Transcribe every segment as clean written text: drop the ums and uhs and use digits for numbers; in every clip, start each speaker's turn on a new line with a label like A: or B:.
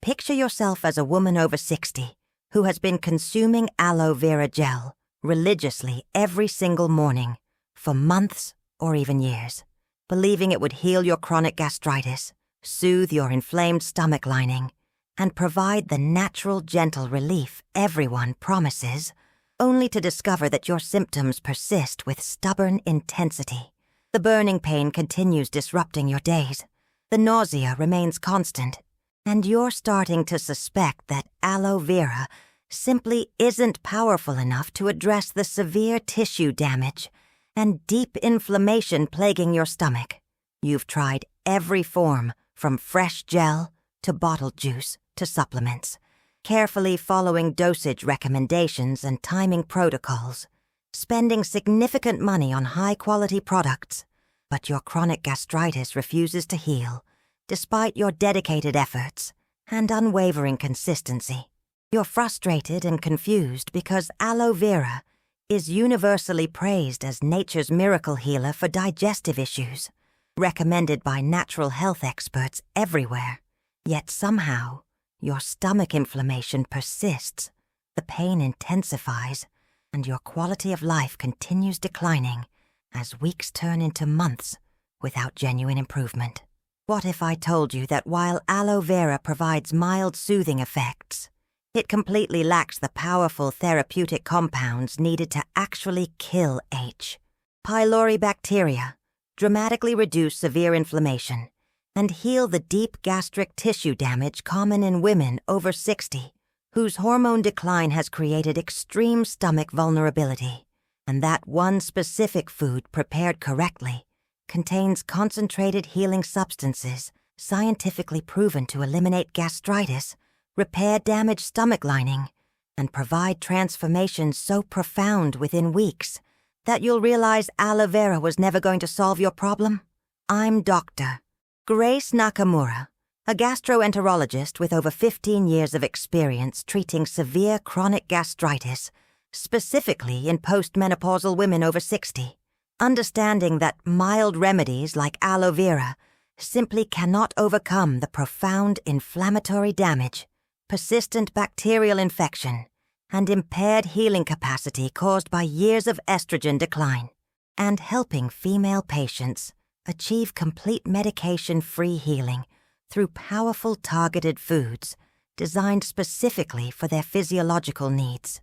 A: Picture yourself as a woman over 60 who has been consuming aloe vera gel religiously every single morning for months or even years, believing it would heal your chronic gastritis, soothe your inflamed stomach lining, and provide the natural, gentle relief everyone promises, only to discover that your symptoms persist with stubborn intensity. The burning pain continues disrupting your days. The nausea remains constant, and you're starting to suspect that aloe vera simply isn't powerful enough to address the severe tissue damage and deep inflammation plaguing your stomach. You've tried every form, from fresh gel to bottled juice to supplements, carefully following dosage recommendations and timing protocols, spending significant money on high-quality products, but your chronic gastritis refuses to heal, despite your dedicated efforts and unwavering consistency. You're frustrated and confused because aloe vera is universally praised as nature's miracle healer for digestive issues, recommended by natural health experts everywhere. Yet somehow, your stomach inflammation persists, the pain intensifies, and your quality of life continues declining as weeks turn into months without genuine improvement. What if I told you that while aloe vera provides mild soothing effects, it completely lacks the powerful therapeutic compounds needed to actually kill H. pylori bacteria, dramatically reduce severe inflammation, and heal the deep gastric tissue damage common in women over 60, whose hormone decline has created extreme stomach vulnerability. And that one specific food prepared correctly contains concentrated healing substances scientifically proven to eliminate gastritis, repair damaged stomach lining, and provide transformations so profound within weeks that you'll realize aloe vera was never going to solve your problem. I'm Dr. Grace Nakamura, a gastroenterologist with over 15 years of experience treating severe chronic gastritis, specifically in postmenopausal women over 60, understanding that mild remedies like aloe vera simply cannot overcome the profound inflammatory damage, persistent bacterial infection, and impaired healing capacity caused by years of estrogen decline, and helping female patients achieve complete medication-free healing through powerful targeted foods designed specifically for their physiological needs.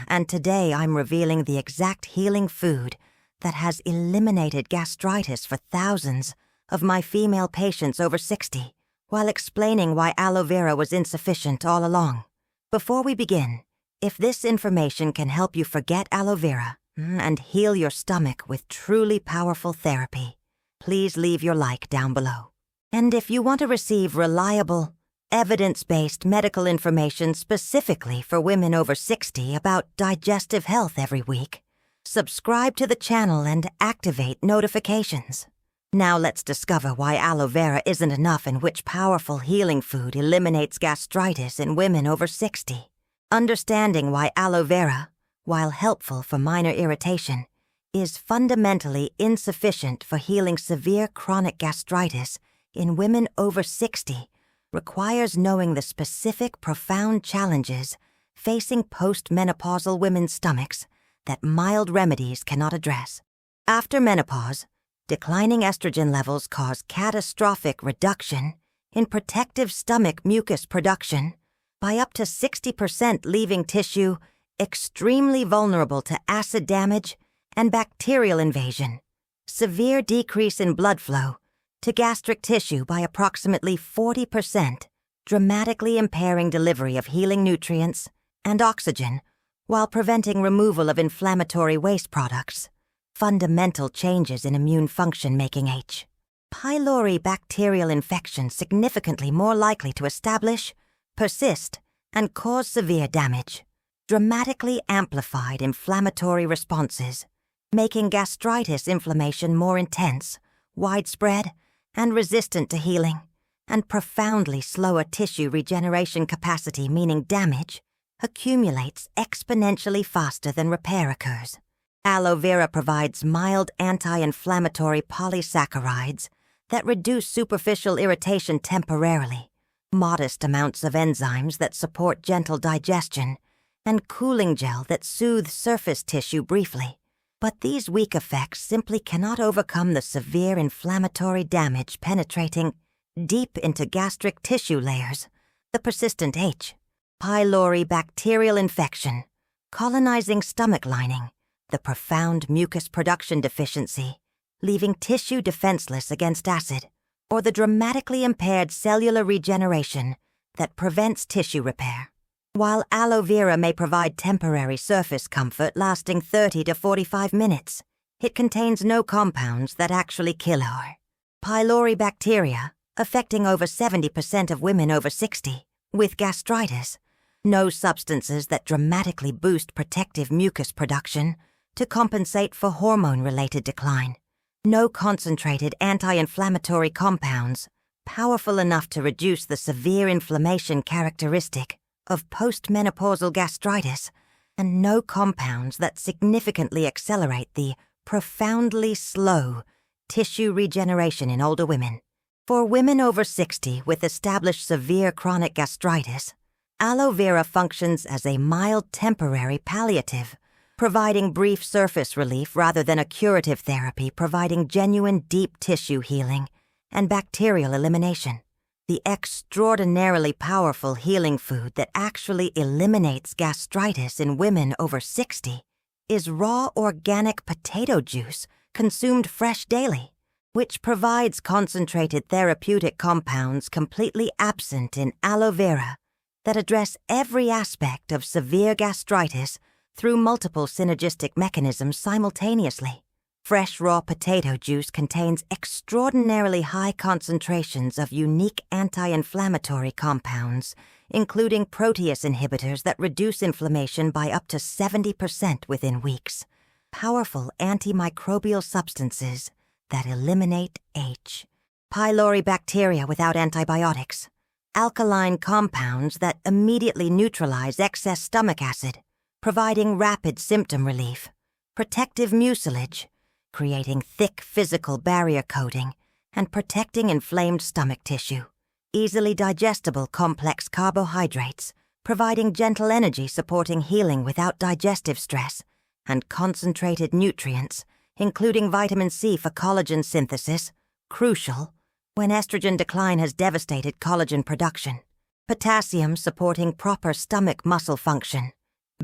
A: And today I'm revealing the exact healing food that has eliminated gastritis for thousands of my female patients over 60, while explaining why aloe vera was insufficient all along. Before we begin, if this information can help you forget aloe vera and heal your stomach with truly powerful therapy, please leave your like down below. And if you want to receive reliable, evidence-based medical information specifically for women over 60 about digestive health every week, subscribe to the channel and activate notifications. Now let's discover why aloe vera isn't enough and which powerful healing food eliminates gastritis in women over 60. Understanding why aloe vera, while helpful for minor irritation, is fundamentally insufficient for healing severe chronic gastritis in women over 60 requires knowing the specific profound challenges facing postmenopausal women's stomachs that mild remedies cannot address. After menopause, declining estrogen levels cause catastrophic reduction in protective stomach mucus production by up to 60%, leaving tissue extremely vulnerable to acid damage and bacterial invasion, severe decrease in blood flow to gastric tissue by approximately 40%, dramatically impairing delivery of healing nutrients and oxygen while preventing removal of inflammatory waste products. Fundamental changes in immune function making H. pylori bacterial infection significantly more likely to establish, persist, and cause severe damage. Dramatically amplified inflammatory responses, making gastritis inflammation more intense, widespread, and resistant to healing, and profoundly slower tissue regeneration capacity, meaning damage accumulates exponentially faster than repair occurs. Aloe vera provides mild anti-inflammatory polysaccharides that reduce superficial irritation temporarily, modest amounts of enzymes that support gentle digestion, and cooling gel that soothes surface tissue briefly. But these weak effects simply cannot overcome the severe inflammatory damage penetrating deep into gastric tissue layers, the persistent H. pylori bacterial infection, colonizing stomach lining, the profound mucus production deficiency, leaving tissue defenseless against acid, or the dramatically impaired cellular regeneration that prevents tissue repair. While aloe vera may provide temporary surface comfort lasting 30 to 45 minutes, it contains no compounds that actually kill Aloe. Pylori bacteria, affecting over 70% of women over 60 with gastritis, no substances that dramatically boost protective mucus production to compensate for hormone-related decline, no concentrated anti-inflammatory compounds powerful enough to reduce the severe inflammation characteristic of postmenopausal gastritis, and no compounds that significantly accelerate the profoundly slow tissue regeneration in older women. For women over 60 with established severe chronic gastritis, aloe vera functions as a mild temporary palliative, providing brief surface relief rather than a curative therapy providing genuine deep tissue healing and bacterial elimination. The extraordinarily powerful healing food that actually eliminates gastritis in women over 60 is raw organic potato juice consumed fresh daily, which provides concentrated therapeutic compounds completely absent in aloe vera that address every aspect of severe gastritis through multiple synergistic mechanisms simultaneously. Fresh raw potato juice contains extraordinarily high concentrations of unique anti-inflammatory compounds, including protease inhibitors that reduce inflammation by up to 70% within weeks, powerful antimicrobial substances that eliminate H. pylori bacteria without antibiotics, alkaline compounds that immediately neutralize excess stomach acid, providing rapid symptom relief, protective mucilage, creating thick physical barrier coating and protecting inflamed stomach tissue, easily digestible complex carbohydrates, providing gentle energy supporting healing without digestive stress, and concentrated nutrients, including vitamin C for collagen synthesis, crucial when estrogen decline has devastated collagen production, potassium supporting proper stomach muscle function,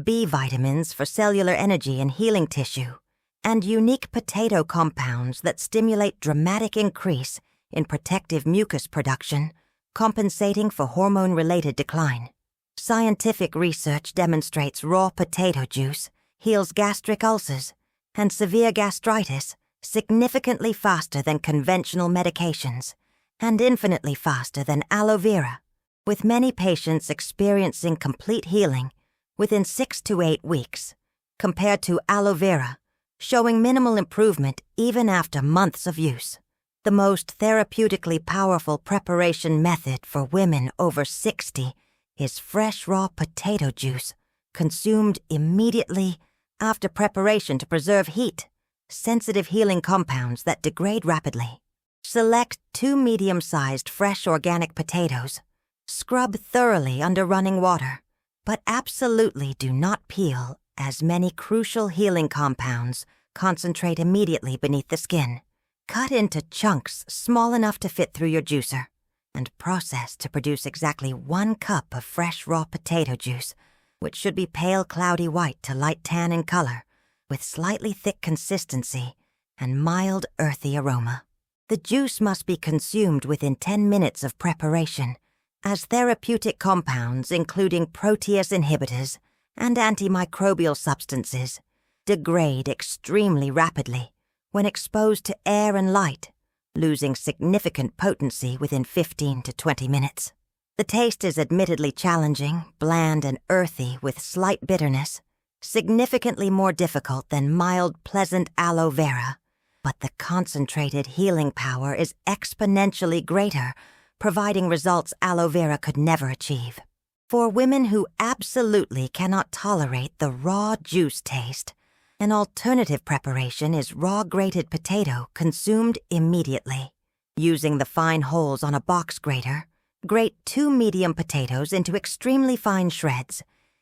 A: B vitamins for cellular energy and healing tissue, and unique potato compounds that stimulate dramatic increase in protective mucus production, compensating for hormone-related decline. Scientific research demonstrates raw potato juice heals gastric ulcers and severe gastritis significantly faster than conventional medications and infinitely faster than aloe vera, with many patients experiencing complete healing within 6 to 8 weeks, compared to aloe vera, showing minimal improvement even after months of use. The most therapeutically powerful preparation method for women over 60 is fresh raw potato juice, consumed immediately after preparation to preserve heat, sensitive healing compounds that degrade rapidly. Select 2 medium-sized fresh organic potatoes. Scrub thoroughly under running water, but absolutely do not peel, as many crucial healing compounds concentrate immediately beneath the skin. Cut into chunks small enough to fit through your juicer, and process to produce exactly 1 cup of fresh raw potato juice, which should be pale cloudy white to light tan in color, with slightly thick consistency and mild earthy aroma. The juice must be consumed within 10 minutes of preparation, as therapeutic compounds including protease inhibitors and antimicrobial substances degrade extremely rapidly when exposed to air and light, losing significant potency within 15 to 20 minutes. The taste is admittedly challenging, bland and earthy with slight bitterness, significantly more difficult than mild, pleasant aloe vera, but the concentrated healing power is exponentially greater, providing results aloe vera could never achieve. For women who absolutely cannot tolerate the raw juice taste, an alternative preparation is raw grated potato consumed immediately. Using the fine holes on a box grater, Grate 2 medium potatoes into extremely fine shreds.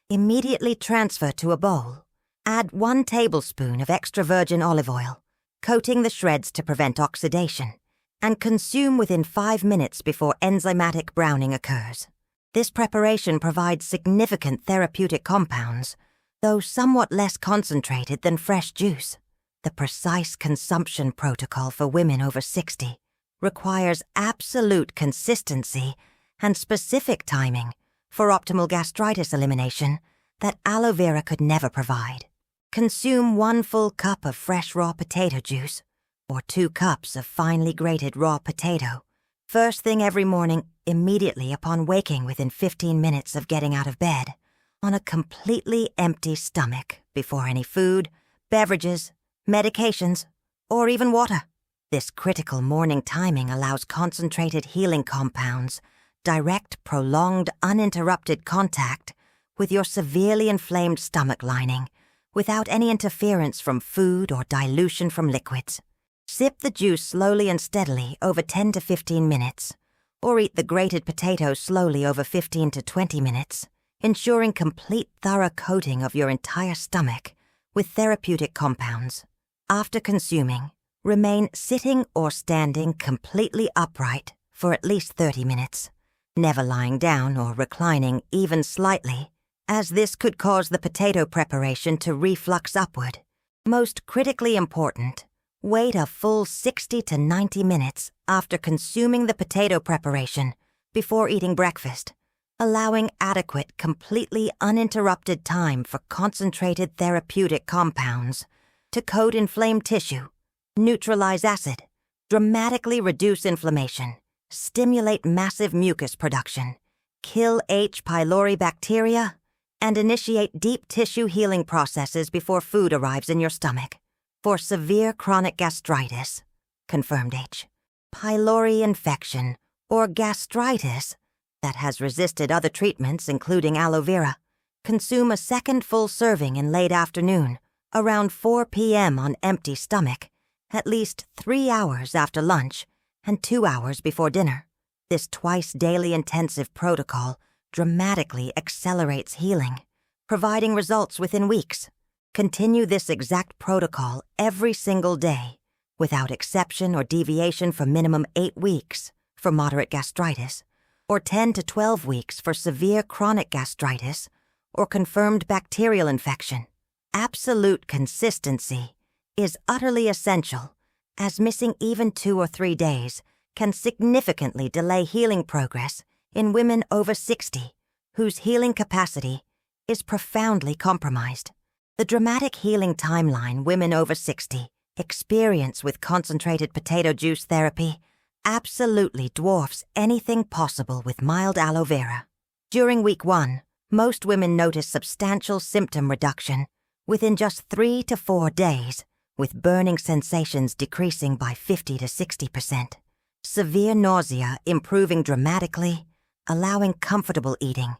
A: Immediately transfer to a bowl. Add 1 tablespoon of extra virgin olive oil, coating the shreds to prevent oxidation, and consume within 5 minutes before enzymatic browning occurs. This preparation provides significant therapeutic compounds, though somewhat less concentrated than fresh juice. The precise consumption protocol for women over 60 requires absolute consistency and specific timing for optimal gastritis elimination that aloe vera could never provide. Consume 1 full cup of fresh raw potato juice or 2 cups of finely grated raw potato first thing every morning immediately upon waking within 15 minutes of getting out of bed on a completely empty stomach before any food, beverages, medications, or even water. This critical morning timing allows concentrated healing compounds, direct, prolonged, uninterrupted contact with your severely inflamed stomach lining without any interference from food or dilution from liquids. Sip the juice slowly and steadily over 10 to 15 minutes, or eat the grated potatoes slowly over 15 to 20 minutes, ensuring complete thorough coating of your entire stomach with therapeutic compounds. After consuming, remain sitting or standing completely upright for at least 30 minutes, never lying down or reclining even slightly, as this could cause the potato preparation to reflux upward. Most critically important, wait a full 60 to 90 minutes after consuming the potato preparation before eating breakfast, allowing adequate, completely uninterrupted time for concentrated therapeutic compounds to coat inflamed tissue, neutralize acid, dramatically reduce inflammation, stimulate massive mucus production, kill H. pylori bacteria, and initiate deep tissue healing processes before food arrives in your stomach. For severe chronic gastritis, confirmed H. pylori infection, or gastritis that has resisted other treatments including aloe vera, consume a second full serving in late afternoon, around 4 p.m. on empty stomach, at least 3 hours after lunch and 2 hours before dinner. This twice-daily intensive protocol dramatically accelerates healing, providing results within weeks. Continue this exact protocol every single day, without exception or deviation for minimum 8 weeks for moderate gastritis, or 10 to 12 weeks for severe chronic gastritis or confirmed bacterial infection. Absolute consistency is utterly essential, as missing even 2 or 3 days can significantly delay healing progress in women over 60 whose healing capacity is profoundly compromised. The dramatic healing timeline women over 60 experience with concentrated potato juice therapy absolutely dwarfs anything possible with mild aloe vera. During week 1, most women notice substantial symptom reduction within just 3 to 4 days, with burning sensations decreasing by 50 to 60%, severe nausea improving dramatically, allowing comfortable eating,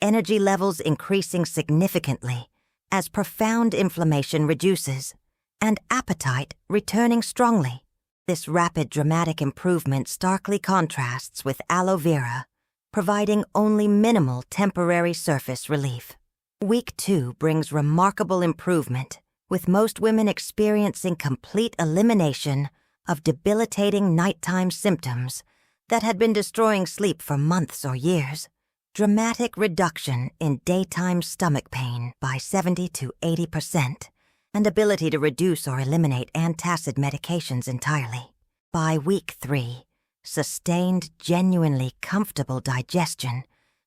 A: energy levels increasing significantly as profound inflammation reduces, and appetite returning strongly. This rapid dramatic improvement starkly contrasts with aloe vera, providing only minimal temporary surface relief. Week 2 brings remarkable improvement, with most women experiencing complete elimination of debilitating nighttime symptoms that had been destroying sleep for months or years. Dramatic reduction in daytime stomach pain by 70 to 80%, and ability to reduce or eliminate antacid medications entirely. By week 3, sustained, genuinely comfortable digestion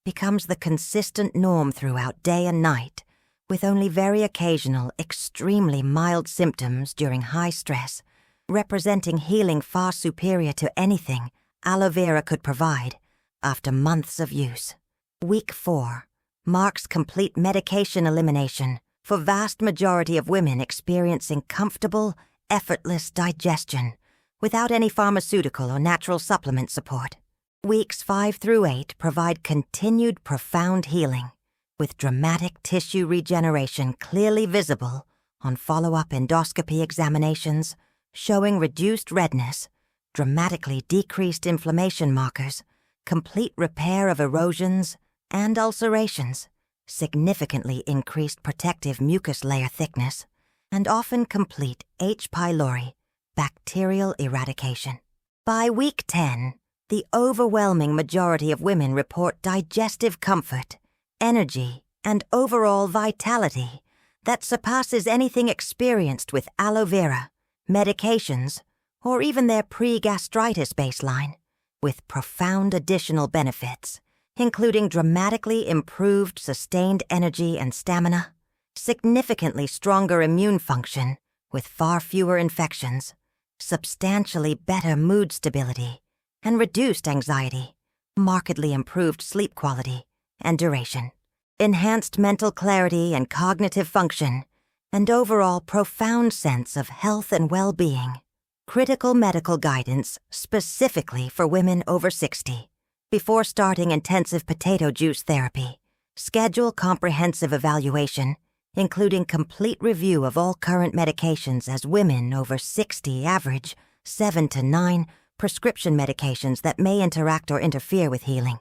A: becomes the consistent norm throughout day and night, with only very occasional, extremely mild symptoms during high stress, representing healing far superior to anything aloe vera could provide after months of use. Week 4 marks complete medication elimination for vast majority of women experiencing comfortable, effortless digestion without any pharmaceutical or natural supplement support. Weeks 5 through 8 provide continued profound healing, with dramatic tissue regeneration clearly visible on follow-up endoscopy examinations showing reduced redness, dramatically decreased inflammation markers, complete repair of erosions and ulcerations, significantly increased protective mucus layer thickness, and often complete H. pylori bacterial eradication. By week 10, the overwhelming majority of women report digestive comfort, energy, and overall vitality that surpasses anything experienced with aloe vera, medications, or even their pre-gastritis baseline, with profound additional benefits, including dramatically improved sustained energy and stamina, significantly stronger immune function with far fewer infections, substantially better mood stability, and reduced anxiety, markedly improved sleep quality and duration, enhanced mental clarity and cognitive function, and overall profound sense of health and well-being. Critical medical guidance specifically for women over 60. Before starting intensive potato juice therapy, schedule comprehensive evaluation, including complete review of all current medications as women over 60 average 7 to 9 prescription medications that may interact or interfere with healing.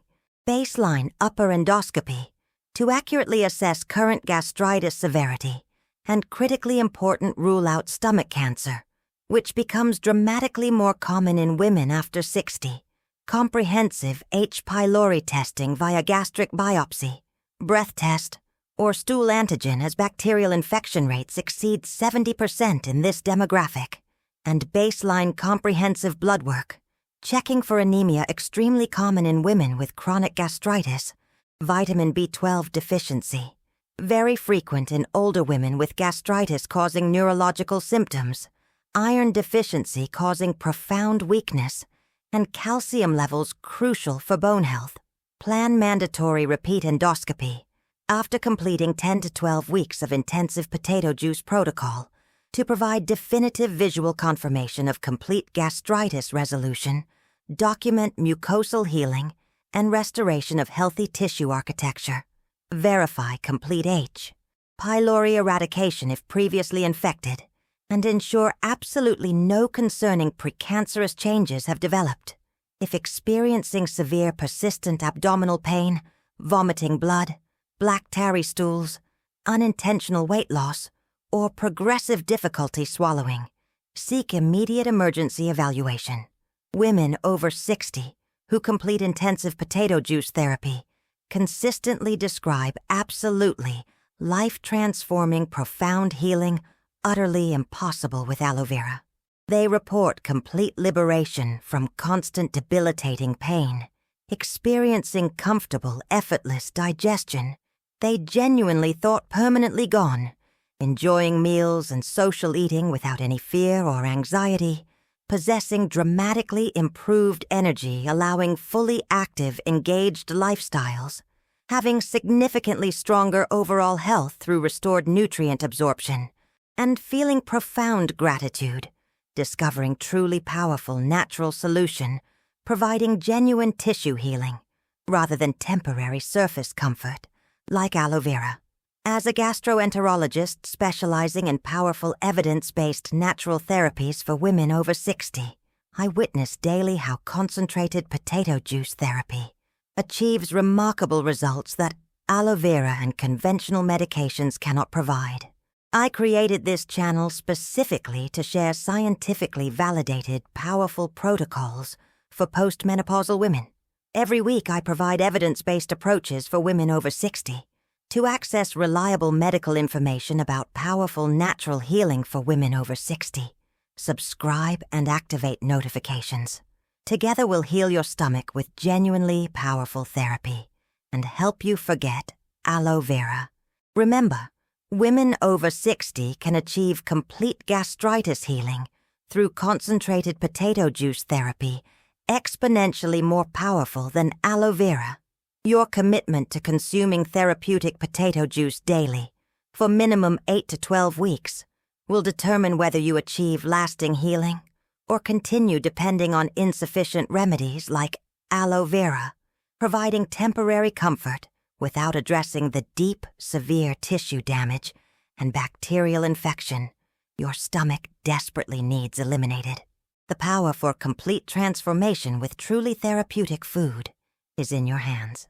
A: Baseline upper endoscopy to accurately assess current gastritis severity and critically important rule out stomach cancer, which becomes dramatically more common in women after 60. Comprehensive H. pylori testing via gastric biopsy, breath test, or stool antigen as bacterial infection rates exceed 70% in this demographic, and baseline comprehensive blood work, checking for anemia extremely common in women with chronic gastritis, vitamin B12 deficiency, very frequent in older women with gastritis causing neurological symptoms, iron deficiency causing profound weakness, and calcium levels crucial for bone health. Plan mandatory repeat endoscopy after completing 10 to 12 weeks of intensive potato juice protocol to provide definitive visual confirmation of complete gastritis resolution, document mucosal healing, and restoration of healthy tissue architecture. Verify complete H. pylori eradication if previously infected, and ensure absolutely no concerning precancerous changes have developed. If experiencing severe persistent abdominal pain, vomiting blood, black tarry stools, unintentional weight loss, or progressive difficulty swallowing, seek immediate emergency evaluation. Women over 60 who complete intensive potato juice therapy consistently describe absolutely life-transforming profound healing utterly impossible with aloe vera. They report complete liberation from constant debilitating pain, experiencing comfortable, effortless digestion they genuinely thought permanently gone, enjoying meals and social eating without any fear or anxiety, possessing dramatically improved energy allowing fully active, engaged lifestyles, having significantly stronger overall health through restored nutrient absorption, and feeling profound gratitude, discovering truly powerful natural solution, providing genuine tissue healing, rather than temporary surface comfort, like aloe vera. As a gastroenterologist specializing in powerful evidence-based natural therapies for women over 60, I witness daily how concentrated potato juice therapy achieves remarkable results that aloe vera and conventional medications cannot provide. I created this channel specifically to share scientifically validated, powerful protocols for postmenopausal women. Every week I provide evidence-based approaches for women over 60 to access reliable medical information about powerful natural healing for women over 60. Subscribe and activate notifications. Together we'll heal your stomach with genuinely powerful therapy and help you forget aloe vera. Remember, women over 60 can achieve complete gastritis healing through concentrated potato juice therapy, exponentially more powerful than aloe vera. Your commitment to consuming therapeutic potato juice daily for minimum 8 to 12 weeks will determine whether you achieve lasting healing or continue depending on insufficient remedies like aloe vera, providing temporary comfort without addressing the deep, severe tissue damage and bacterial infection your stomach desperately needs eliminated. The power for complete transformation with truly therapeutic food is in your hands.